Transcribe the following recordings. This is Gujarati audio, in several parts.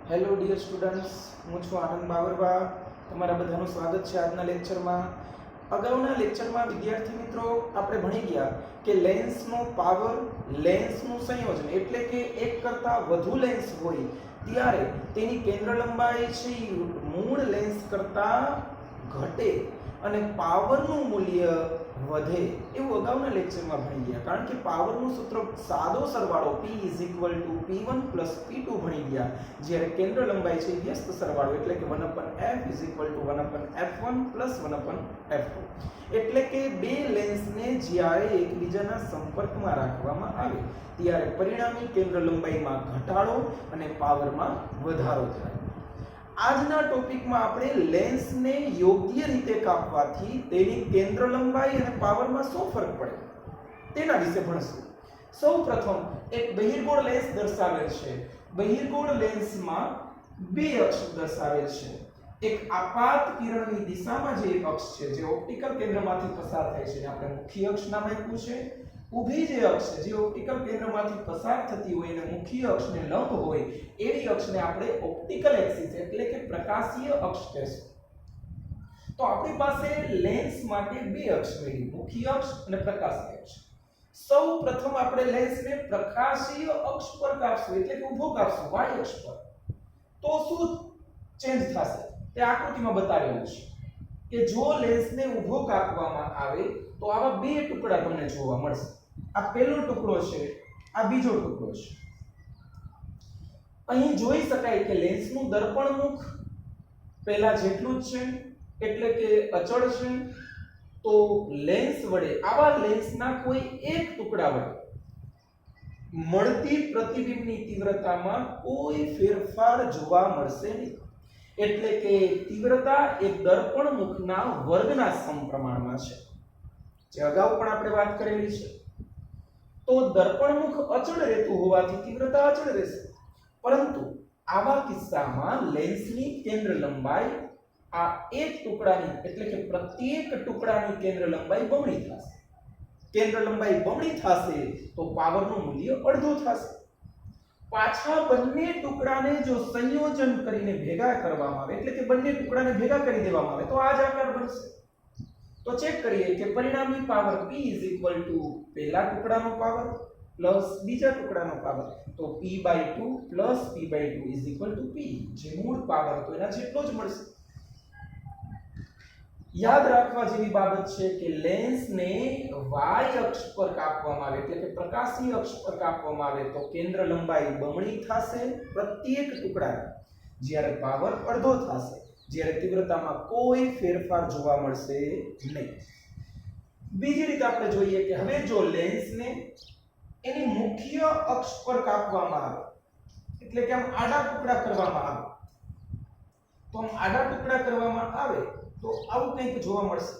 હેલો ડિયર સ્ટુડન્ટ્સ, હું છું આનંદ બાવરવા. તમારા બધાનું સ્વાગત છે આજના લેક્ચરમાં. અગાઉના લેક્ચરમાં વિદ્યાર્થી મિત્રો આપણે ભણી ગયા કે લેન્સનો પાવર, લેન્સનું સંયોજન એટલે કે એક કરતાં વધુ લેન્સ હોય ત્યારે તેની કેન્દ્ર લંબાઈ છે મૂળ લેન્સ કરતાં ઘટે અને પાવરનું મૂલ્ય વધે એવું અગાઉના લેક્ચરમાં ભણી ગયા. કારણ કે પાવરનું સૂત્ર સાદો સરવાળો P P1 P2 ભણી ગયા, જ્યારે કેન્દ્ર લંબાઈ છે વ્યસ્ત સરવાળો એટલે કે 1/f 1/f1 1/f2. એટલે કે બે લેન્સને જ્યારે એકબીજાના સંપર્કમાં રાખવામાં આવે ત્યારે પરિણામી કેન્દ્ર લંબાઈમાં ઘટાડો અને પાવરમાં વધારો થાય. આજના ટોપિકમાં આપણે લેન્સને યોગ્ય રીતે કાપવાથી તેની કેન્દ્ર લંબાઈ અને પાવરમાં શું ફરક પડે તેના વિશે ભણશું. સૌપ્રથમ એક બહિર્ગોળ લેન્સ દર્શાવેલ છે. બહિર્ગોળ લેન્સમાં બે અક્ષ દર્શાવેલ છે. એક આપાત કિરણની દિશામાં જે એક અક્ષ છે જે ઓપ્ટિકલ કેન્દ્રમાંથી પસાર થાય છે, આપણે મુખ્ય અક્ષ નામ આપ્યું છે. ઊભી જે અક્ષ છે જે ઓપ્ટિકલ કેન્દ્રમાંથી પસાર થતી હોય અને મુખ્ય અક્ષને લંબ હોય એવી અક્ષને આપણે ઓપ્ટિકલ એક્સિસ એટલે કે પ્રકાશીય અક્ષ કહેશું. તો આપણી પાસે લેન્સ માટે બે અક્ષ મળી, મુખ્ય અક્ષ અને પ્રકાશીય અક્ષ. સૌ પ્રથમ આપણે લેન્સને પ્રકાશીય અક્ષ પર કાપશું એટલે કે ઊભો કાપશું, y અક્ષ પર. તો શું ચેન્જ થશે તે આકૃતિમાં બતાવેલું છે કે જો લેન્સને ઊભો કાપવામાં આવે તો આવા બે ટુકડા તમને જોવા મળશે. આ પહેલો ટુકડો છે, આ બીજો ટુકડો છે. અહીં જોઈ શકાય કે લેન્સનું દર્પણ મુખ પહેલા જેટલું જ છે એટલે કે અચળ છે. તો લેન્સ વડે આવા લેન્સના કોઈ એક ટુકડા વડે મળતી પ્રતિબિંબની તીવ્રતામાં કોઈ ફેરફાર જોવા મળશે નહીં. એટલે કે તીવ્રતા એ દર્પણ મુખના વર્ગના સમપ્રમાણમાં છે, જે અગાઉ પણ આપણે વાત કરેલી છે. તો દર્પણ મુખ અચળ રહેતું હોવાથી તીવ્રતા અચળ રહેશે, પરંતુ આવા કિસ્સામાં લેન્સની કેન્દ્ર લંબાઈ આ એક ટુકડાની એટલે કે પ્રત્યેક ટુકડાની કેન્દ્ર લંબાઈ બમણી થશે. કેન્દ્ર લંબાઈ બમણી થશે તો પાવરનું મૂલ્ય અડધું થશે. પાછા બંને ટુકડાને જો સંયોજન કરીને ભેગા કરવામાં આવે એટલે કે બંને ટુકડાને ભેગા કરી દેવામાં આવે તો આ જ આકાર બનશે. તો ચેક કરીએ કે પરિણામી પાવર P પહેલા ટુકડાનો પાવર પ્લસ બીજા ટુકડાનો પાવર. તો P/2 P/2 P, જે મૂળ પાવર હતો એના જેટલો જ મળશે. યાદ રાખવા જેવી બાબત છે કે લેન્સને y અક્ષ પર કાપવામાં આવે એટલે કે પ્રકાશીય અક્ષ પર કાપવામાં આવે તો કેન્દ્ર લંબાઈ બમણી થશે પ્રત્યેક ટુકડાની, જ્યારે પાવર અડધો થશે, જ્યારે તીવ્રતામાં કોઈ ફેરફાર જોવા મળશે નહીં. બીજી રીતે આપણે જોઈએ કે હવે જો લેન્સને એની મુખ્ય અક્ષ પર કાપવામાં આવે એટલે કે આમ આડા ટુકડા કરવામાં આવે તો આમ આડા ટુકડા કરવામાં આવે તો આવું કંઈક જોવા મળશે.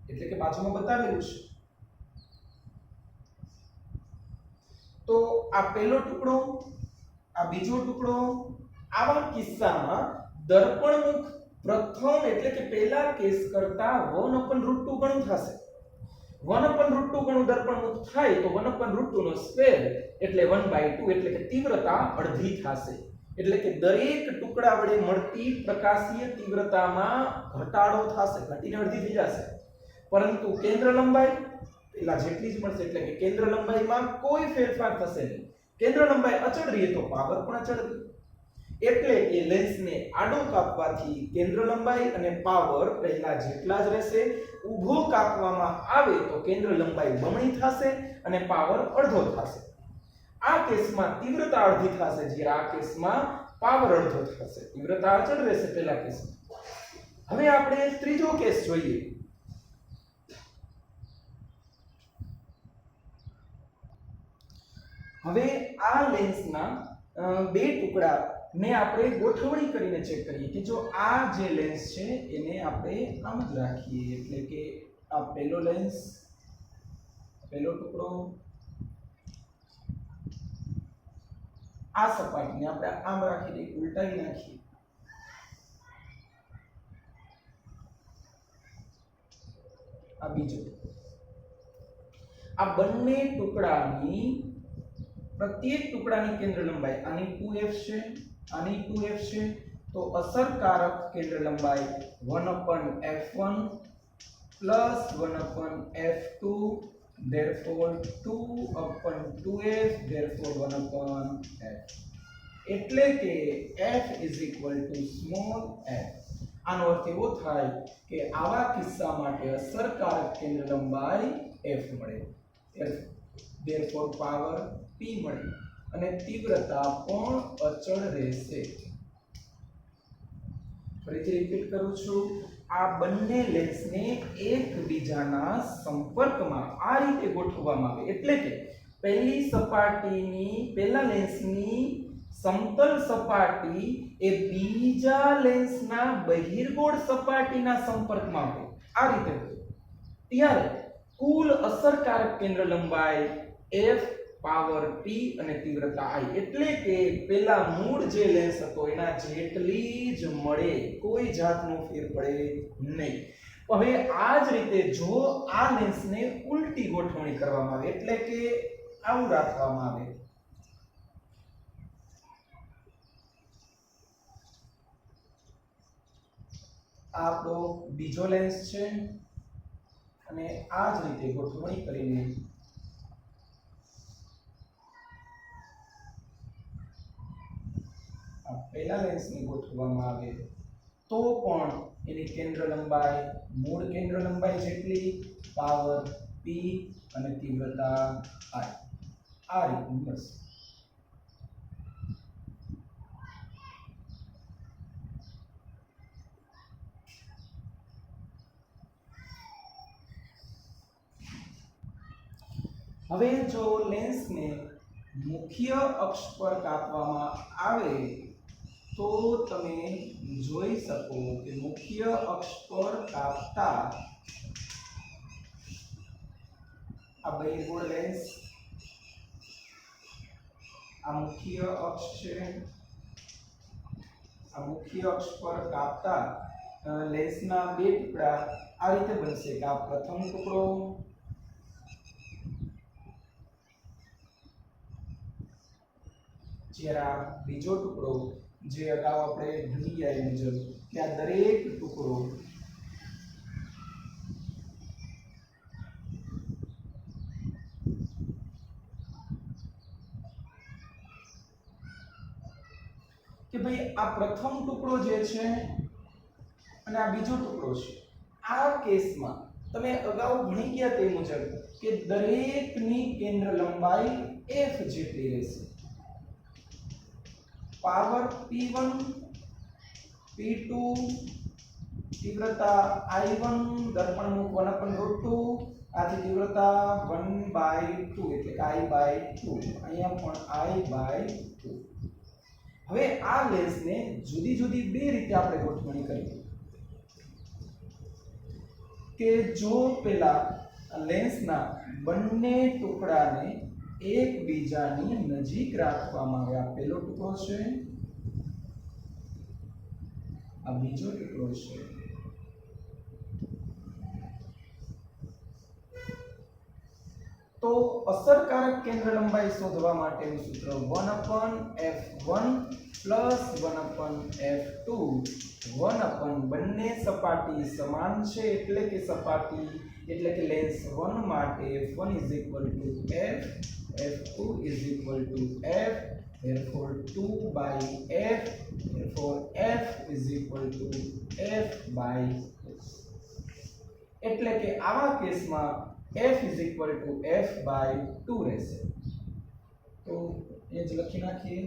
એટલે કે બાજુમાં બતાવેલું છે. તો આ પહેલો ટુકડો, આ બીજો ટુકડો, આવા કિસ્સામાં દર્પણ મુખ પ્રથમ એટલે કે પહેલા કેસ કરતા 1/√2 ગણું થશે. 1/√2 ગણું દર્પણ મુખ થાય તો 1/√2 નો સ્ક્વેર એટલે 1/2 એટલે કે તીવ્રતા અડધી થશે. એટલે કે દરેક ટુકડા વડે મળતી પ્રકાશીય તીવ્રતામાં ઘટાડો થશે, ઘટીને અડધી થઈ જશે. પરંતુ કેન્દ્ર લંબાઈ પેલા જેટલી જ મળશે એટલે કે કેન્દ્ર લંબાઈમાં કોઈ ફેરફાર થશે નહીં. કેન્દ્ર લંબાઈ અચળ રહે તો પાવર પણ અચળ રહે. એટલે કે લેન્સને આડો કાપવાથી કેન્દ્ર લંબાઈ અને પાવર પહેલા જેટલા જ રહેશે. ઊભો કાપવામાં આવે તો કેન્દ્ર લંબાઈ બમણી થશે અને પાવર અડધો થશે. આ કેસમાં તીવ્રતા અડધી થશે, જ્યારે આ કેસમાં પાવર અડધો થશે. તીવ્રતા અચળ રહેશે પહેલા કેસમાં. હવે આપણે ત્રીજો કેસ જોઈએ. હવે આ લેન્સના બે ટુકડા ને આપણે ગોઠવણી કરીને ચેક કરીએ કે જો આ જે લેન્સ છે એને આપણે આમ જ રાખીએ એટલે કે આ પહેલો લેન્સ, પહેલો ટુકડો, આ સપાટીને આપણે આમ રાખી દઈએ, ઉલટાવી નાખીએ. આ બીજો, આ બંને ટુકડાની પ્રત્યેક ટુકડાની કેન્દ્ર લંબાઈ આની 2f છે, આની 2f છે, તો અસરકારક કેન્દ્ર લંબાઈ 1/f1 plus 1/f2, therefore 2/2f, therefore 1/f. એટલે કે f is equal to small f. આનો અર્થ એવો થાય કે આવા કિસ્સા માટે અસરકારક કેન્દ્ર લંબાઈ f મળે, therefore પાવર p મળે અને તીવ્રતા પણ અચળ રહેશે. ફરીથી રિપીટ કરું છું, આ બંને લેન્સને એકબીજાના સંપર્કમાં આ રીતે ગોઠવવામાં આવે એટલે કે પહેલા લેન્સની સમતલ સપાટી એ બીજા લેન્સના બહિર્ગોળ સપાટીના સંપર્કમાં હોય આ રીતે હોય ત્યારે કુલ અસરકારક કેન્દ્ર લંબાઈ f પાવર p અને તીવ્રતા i એટલે કે પેલા મૂળ જે લેન્સ હતો એના જેટલી જ મળે, કોઈ જાતનો ફેર પડે નહીં. હવે આ જ રીતે જો આ લેન્સને ઉલટી ગોઠવણી કરવામાં આવે એટલે કે આવું રાખવામાં આવે, આ આપણો બીજો લેન્સ છે અને આ જ રીતે ગોઠવણી કરીને પહેલા લેન્સને ગોઠવવામાં આવે તો પણ એની કેન્દ્ર લંબાઈ મૂળ કેન્દ્ર લંબાઈ જેટલી, પાવર p અને તીવ્રતા i આ રીતનું મળશે. હવે જો લેન્સને મુખ્ય અક્ષ પર કાપવામાં આવે તો તમે જોઈ શકો કે મુખ્ય અક્ષ પર કાપતા આ બહિર્ગોળ લેન્સ આ મુખ્ય અક્ષ છે, આ મુખ્ય અક્ષ પર કાપતા લેન્સના બે ટુકડા આ રીતે બનશે કે આ પ્રથમ ટુકડો જ્યારે આ બીજો ટુકડો જે અગાઉ આપણે ભણી ગયા એ મુજબ કે આ દરેક ટુકડો કે ભાઈ આ પ્રથમ ટુકડો જે છે અને આ બીજો ટુકડો છે, આ કેસમાં તમે અગાઉ ભણી ગયા તે મુજબ કે દરેકની કેન્દ્ર લંબાઈ f જેટલી રહેશે. પાવર p1 p2 તીવ્રતા i1 દર્પણમુખ 1/√2 આથી તીવ્રતા 1/2 એટલે કે i/2 અહીંયા પણ i/2. હવે આ લેન્સને જુદી જુદી બે રીતે આપણે ગોઠવણી કરી કે જો પેલા લેન્સના બંને ટુકડાને એકબીજાની નજીક રાખવામાં આવે, આ પહેલો ટુકડો છે, આ બીજો ટુકડો છે, તો અસરકારક કેન્દ્ર લંબાઈ શોધવા માટેનું સૂત્ર 1/f1 plus 1/f2 બંને સપાટી સમાન છે એટલે કે સપાટી એટલે કે લેન્સ 1 માટે f1 is equal to f, f2 is equal to f, therefore 2/f, therefore f is equal to f/2. એટલે કે આવા કેસમાં f is equal to f/2 રહેશે. તો એ જ લખી નાખીએ,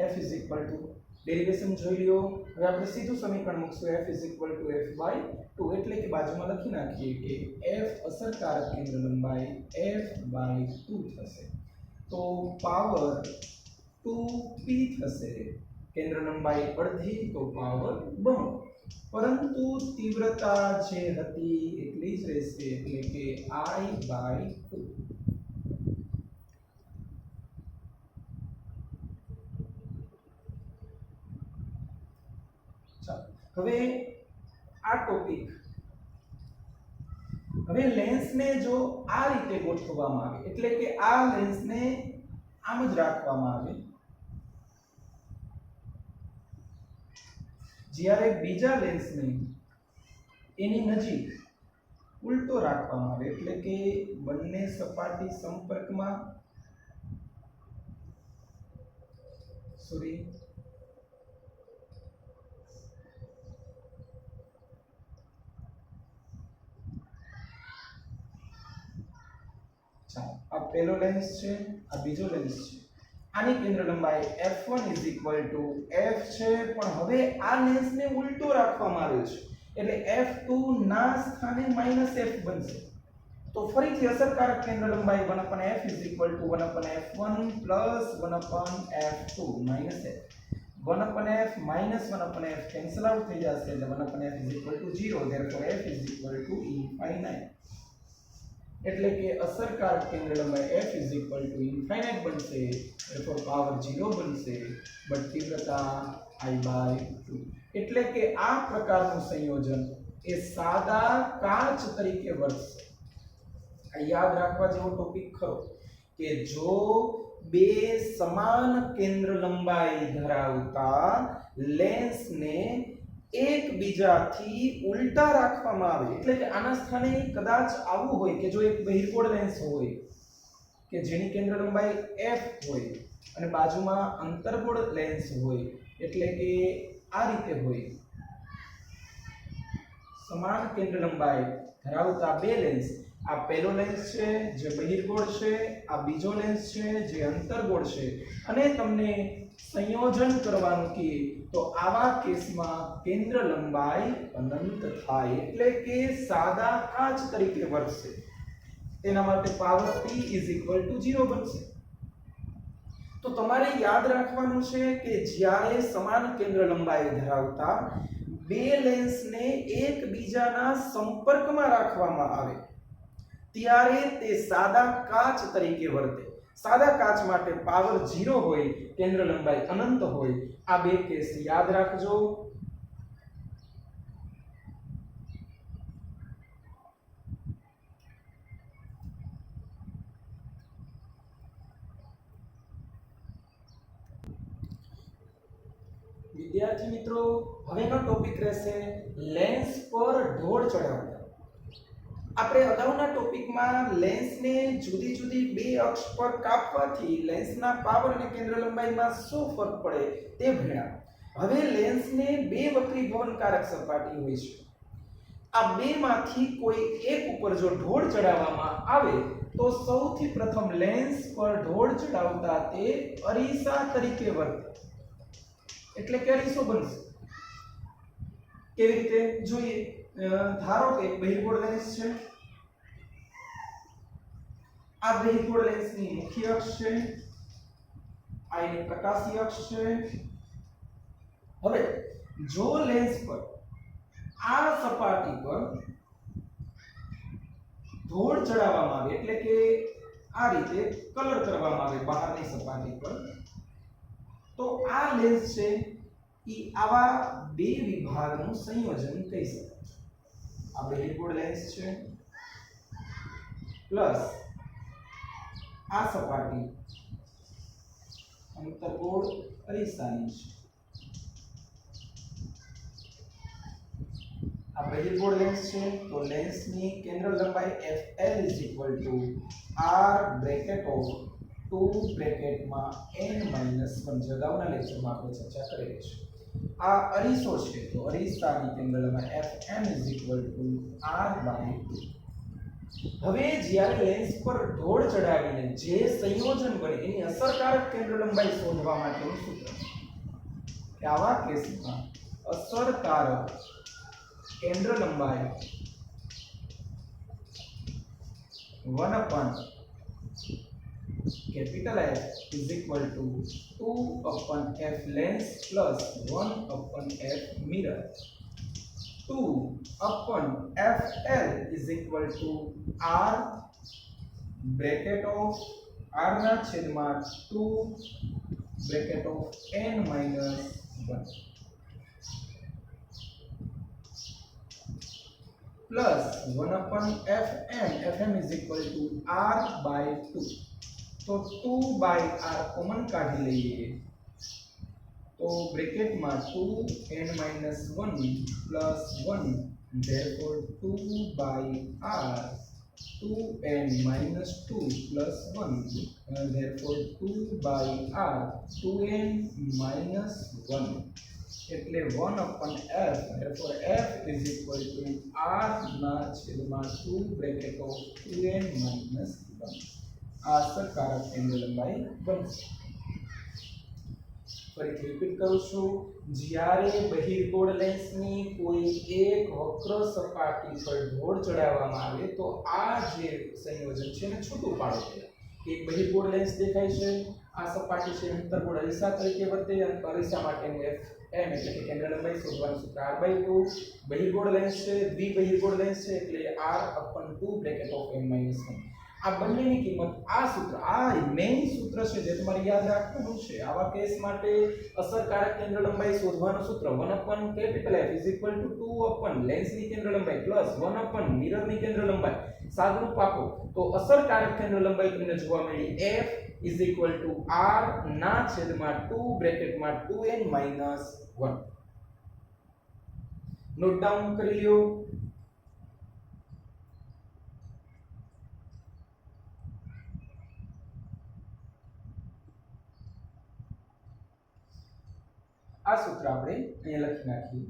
f is equal to derivation જોઈ લ્યો. હવે આપણે સીધું સમીકરણ મૂકશું f is equal to f/2 એટલે કે બાજુમાં લખી નાખીએ કે f અસરકારક કેન્દ્ર લંબાઈ f/2 થશે. તો પાવર 2p થશે, કેન્દ્ર લંબાઈ અડધી તો પાવર બમણો, પરંતુ તીવ્રતા જે હતી એટલી જ રહેશે એટલે કે i/2. હવે આ ટોપિક હવે લેન્સને જો આ રીતે ગોઠવવામાં આવે એટલે કે આ લેન્સને આમ જ રાખવામાં આવે, જ્યારે બીજા લેન્સને એની નજીક ઉલટો રાખવામાં આવે, એટલે કે બંને સપાટી સંપર્કમાં આ પહેલો લેન્સ છે, આ બીજો લેન્સ છે, આની કેન્દ્ર લંબાઈ f1 f છે, પણ હવે આ લેન્સને ઉલટો રાખવામાં આવ્યો છે, એટલે f2 ના સ્થાને -f બનશે. તો ફરીથી અસરકારક કેન્દ્ર લંબાઈ 1/f 1/f1 1/f2 -f 1/f -1/f cancel out થઈ જશે, એટલે 1/f 0, therefore f infinite. એટલે કે અસરકારક કેન્દ્ર લંબાઈ f infinite બનશે, therefore પાવર 0 બનશે, but તીવ્રતા I/2. એટલે કે આ પ્રકારનું સંયોજન એ સાદા કાચ તરીકે વર્તશે. આ યાદ રાખવા જેવો ટોપિક ખરો કે જો બે સમાન કેન્દ્ર લંબાઈ ધરાવતા લેન્સને એકબીજાથી ઉલટા રાખવામાં આવે, એટલે કે આના સ્થાને કદાચ આવું હોય કે જો એક બહિર્ગોળ લેન્સ હોય કે જેની કેન્દ્ર લંબાઈ f હોય અને બાજુમાં અંતર્ગોળ લેન્સ હોય, એટલે કે આ રીતે હોય, સમાન કેન્દ્ર લંબાઈ ધરાવતા બે લેન્સ, આ પહેલો લેન્સ છે જે બહિર્ગોળ છે, આ બીજો લેન્સ છે જે અંતર્ગોળ છે, અને તમને સંયોજન કરવાનું કે તો આવા કેસમાં કેન્દ્ર લંબાઈ અનંત થાય, એટલે કે સાદા કાચ તરીકે વર્તશે. તેના માટે પાવર p 0 બનશે. તો તમારે યાદ રાખવાનું છે કે જ્યારે સમાન કેન્દ્ર લંબાઈ ધરાવતા બે લેન્સને એકબીજાના સંપર્કમાં રાખવામાં આવે ત્યારે તે સાદા કાચ તરીકે વર્તે. સાદા કાચ માટે પાવર 0 હોય, કેન્દ્ર લંબાઈ અનંત હોય. આ બે કેસ યાદ રાખજો. વિદ્યાર્થી મિત્રો, હવેનો ટોપિક રહેશે લેન્સ પર ઢોળ ચડાવતા. આપણે અગાઉના ટોપિકમાં લેન્સને જુદી જુદી બે અક્ષ પર કાપવાથી લેન્સના પાવર અને કેન્દ્ર લંબાઈમાં શું ફરક પડે તે ભણ્યા. હવે લેન્સને બે વક્રી ભવનકારક સપાટી હોય છે. આ બેમાંથી કોઈ એક ઉપર જો ઢોળ ચડાવવામાં આવે તો સૌથી પ્રથમ લેન્સ પર ઢોળ ચડાવતા તે અરીસા તરીકે વર્તે, એટલે કે અરીસો બનશે. કેવી રીતે જોઈએ? ધારો કે બહિર્ગોળ લેન્સ છે, આ બહિર્ગોળ લેન્સની મુખ્ય અક્ષ છે, આ એની પ્રકાશી અક્ષ છે. હવે જો લેન્સ પર આ સપાટી પર ઢોળ ચડાવવામાં આવે, એટલે કે આ રીતે કલર કરવામાં આવે બહારની સપાટી પર, તો આ લેન્સ છે ઈ આવા બે વિભાગનું સંયોજન કહી શકાય. આ બહિર્ગોળ લેન્સ છે પ્લસ આ સપાટી અંતર્ગોળ અરીસાની છે. આ બહિર્ગોળ લેન્સ છે તો લેન્સની કેન્દ્ર લંબાઈ fl r bracket of 2 બ્રેકેટમાં n-1 જે અગાઉના લેક્ચરમાં આપણે ચર્ચા કરેલી છે. આ અરીસો છે તો અરીસાની કેન્દ્ર લંબાઈ fm r/2. હવે જ્યારે લેન્સ પર ઢોળ ચડાવીને જે સંયોજન બને એની અસરકારક કેન્દ્ર લંબાઈ શોધવા માટેનું સૂત્ર કે આવા કેસમાં અસરકારક કેન્દ્ર લંબાઈ 1/F is equal to 2/F lens plus 1/F mirror. 2/FL is equal to R bracket of R ના છેદમાં 2 bracket of n-1 plus 1/FM. FM is equal to R/2. तो 2/r कॉमन काढी લઈએ तो ब्रैकेट में 2n - 1 plus 1 therefore 2/r 2n minus 2 plus 1 therefore 2/r 2n minus 1 એટલે 1 upon f therefore f is equal to r ના છેદમાં 2 bracket of 2n minus 1 આ અસરકારક કેન્દ્ર લંબાઈ બનશે. ફરીથી રિપીટ કરું છું, જ્યારે બહિર્ગોળ લેન્સની કોઈ એક વક્ર સપાટી પર ઢોળ ચડાવવામાં આવે તો આ જે સંયોજન છે એને છૂટું પાડે છે. એક બહિર્ગોળ લેન્સ દેખાય છે, આ સપાટી છે અંતર્ગોળ અરીસા તરીકે વર્તે અને અરીસા માટેનું m એટલે કે કેન્દ્ર લંબાઈ શોધવાનું સૂત્ર r/2. બહિર્ગોળ લેન્સ છે, દ્વિબહિર્ગોળ લેન્સ છે એટલે r/2 બ્રેકેટ ઓફ m - 1. આ બંનેની કિંમત આ સૂત્ર આ મેઇન સૂત્ર છે જે તમારે યાદ રાખવાનું છે. આવા કેસ માટે અસરકારક કેન્દ્ર લંબાઈ શોધવાનું સૂત્ર 1/F = 2 લેન્સની કેન્દ્ર લંબાઈ પ્લસ 1 મિરરની કેન્દ્ર લંબાઈ. સાદરૂપ આપો તો અસરકારક કેન્દ્ર લંબાઈ તમને જોવા મળી F = r ના છેદમાં 2 બ્રેકેટમાં 2n - 1. નોટ ડાઉન કરી લ્યો. આ સૂત્ર આપણે અહીંયા લખી નાખીએ.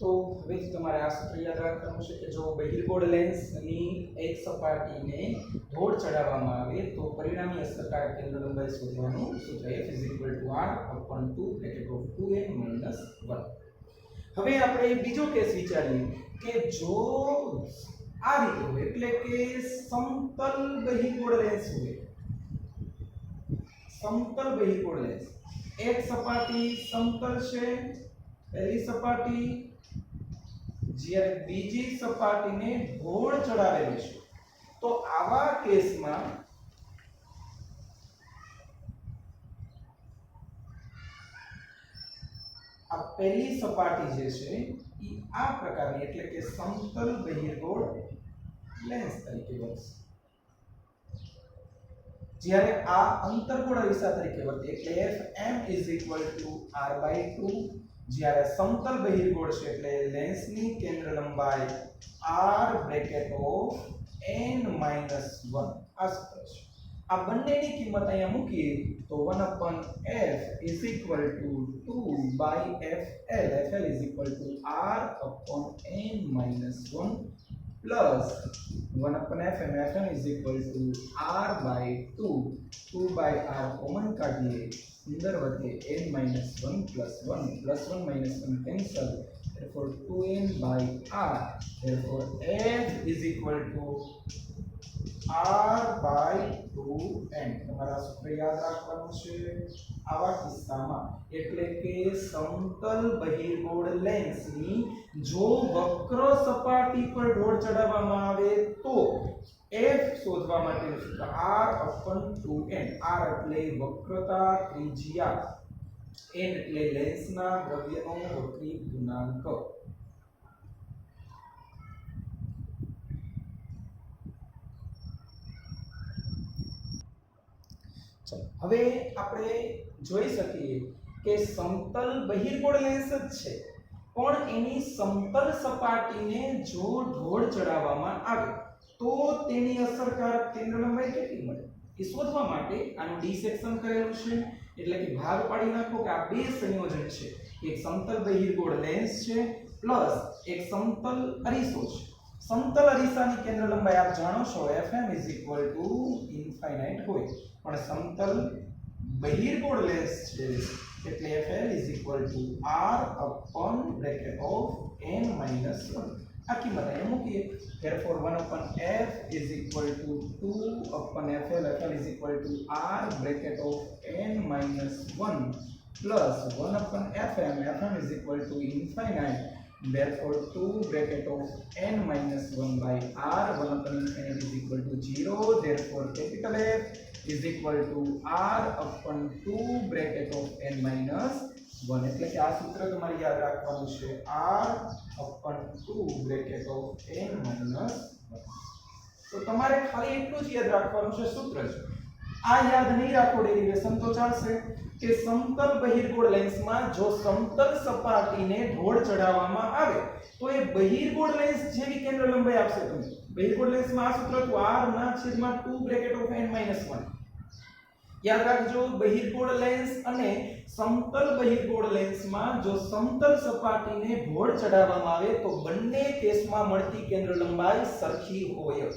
તો હવે તમારે આ સૂત્ર યાદ રાખવાનું છે કે જો બહિર્ગોળ લેન્સની એક સપાટીને ઢોળ ચડાવવામાં આવે તો પરિણામી અસરકારક કેન્દ્ર લંબાઈ શોધવાનું સૂત્ર F = r/2 bracket of 2n - 1. હવે આપણે બીજો કેસ વિચારીએ કે જો આ રીતે હોય એટલે કે સમતલ બહિર્ગોળ લેન્સ હોય. समतल बहिर्गोळ लेंस एक सपाटी समतल छे पहली सपाटी જ્યારે બીજી સપાટીને ઢોળ ચડાવેલી છે તો આવા કેસમાં આ પહેલી સપાટી જે છે ઈ આ પ્રકારની એટલે કે સમતલ બહિર્ગોળ લેન્સ તરીકે વર્તે. જ્યારે આ અંતર્ગોળ અરીસા તરીકે વર્તે એટલે Fm = r/2. જ્યારે સમતલ બહિર્ગોળ છે એટલે લેન્સની કેન્દ્ર લંબાઈ r બ્રેકેટ ઓફ n - 1 આ સૂત્ર છે. આ બંનેની કિંમત અહીંયા મૂકીએ તો 1/F = 2/FL FL = r/n - 1 plus 1/Fm Fm = r/2 2/r common કાઢીએ અંદર વધે n - 1 plus 1 cancel therefore 2n/r therefore F = r/2n. તમારા સૂત્ર યાદ રાખવાનું છે આવા કિસ્સામાં એટલે કે સમતલ બહિર્ગોળ લેન્સની જો વક્ર સપાટી પર ઢોળ ચડાવવામાં આવે તો F શોધવા માટેનું સૂત્ર r/2n. r એટલે વક્રતા ત્રિજ્યા, n એટલે લેન્સના દ્રવ્યનો વક્રી ગુણાંક. હવે આપણે જોઈ શકીએ કે સમતલ બહિર્ગોળ લેન્સ જ છે પણ એની સમતલ સપાટીને જો ઢોળ ચડાવવામાં આવે તો તેની અસરકારક કેન્દ્ર લંબાઈ કેટલી મળે એ શોધવા માટે આનું ડિસેક્શન કરેલું છે એટલે કે ભાગ પાડી નાખો કે આ બે સંયોજન છે. એક સમતલ બહિર્ગોળ લેન્સ છે પ્લસ એક સમતલ અરીસો છે. સમતલ અરીસાની કેન્દ્ર લંબાઈ આપ જાણો છો Fm = હોય પણ સમતલ બહિર્ગોળ લેન્સ છે એટલે Fl = r/n - 1. આ કિંમત અહીંયા મૂકીએ therefore 1/F = 2/FL FL = r/n - 1 plus 1/Fm Fm = therefore 2/n - 1/r 1/∞ = 0 therefore capital F = r/2 n - 1 એટલે કે આ સૂત્ર તમારે યાદ રાખવાનું છે r/2 બ્રેકેટ ઓફ n - 1. તો તમારે ખાલી એટલું જ યાદ રાખવાનું છે સૂત્ર છે આ યાદ નહીં રાખો ડેરિવેશન તો ચાલશે કે સમતલ બહિર્ગોળ લેન્સમાં જો સમતલ સપાટીને ઢોળ ચડાવવામાં આવે તો એ બહિર્ગોળ લેન્સ જેવી કેન્દ્ર લંબાઈ આપશે તમને બહિર્ગોળ લેન્સમાં આ સૂત્ર હતું r/2 બ્રેકેટ ઓફ n - 1. યાદ રાખજો બહિર્ગોળ લેન્સ અને સમતલ બહિર્ગોળ લેન્સમાં જો સમતલ સપાટીને ઢોળ ચડાવવામાં આવે તો બંને કેસમાં મળતી કેન્દ્ર લંબાઈ સરખી હોય.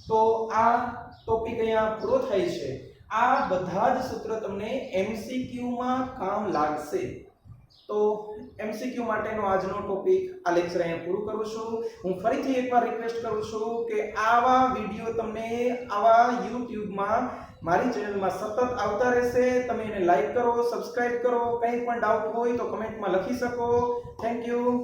તો આ ટોપિક અહીંયા પૂરો થાય છે. આ બધા જ સૂત્ર તમને MCQ માં કામ લાગશે. તો MCQ માટેનો આજનો ટોપિક આ લેક્ચર અહીંયા પૂરું કરું છું. હું ફરીથી એકવાર રિક્વેસ્ટ કરું છું કે આવા વિડિયો તમને આવા YouTube માં મારી ચેનલમાં સતત આવતા રહેશે. તમે એને લાઈક કરો, સબસ્ક્રાઇબ કરો. કંઈ પણ ડાઉટ હોય તો કમેન્ટમાં લખી શકો. Thank you.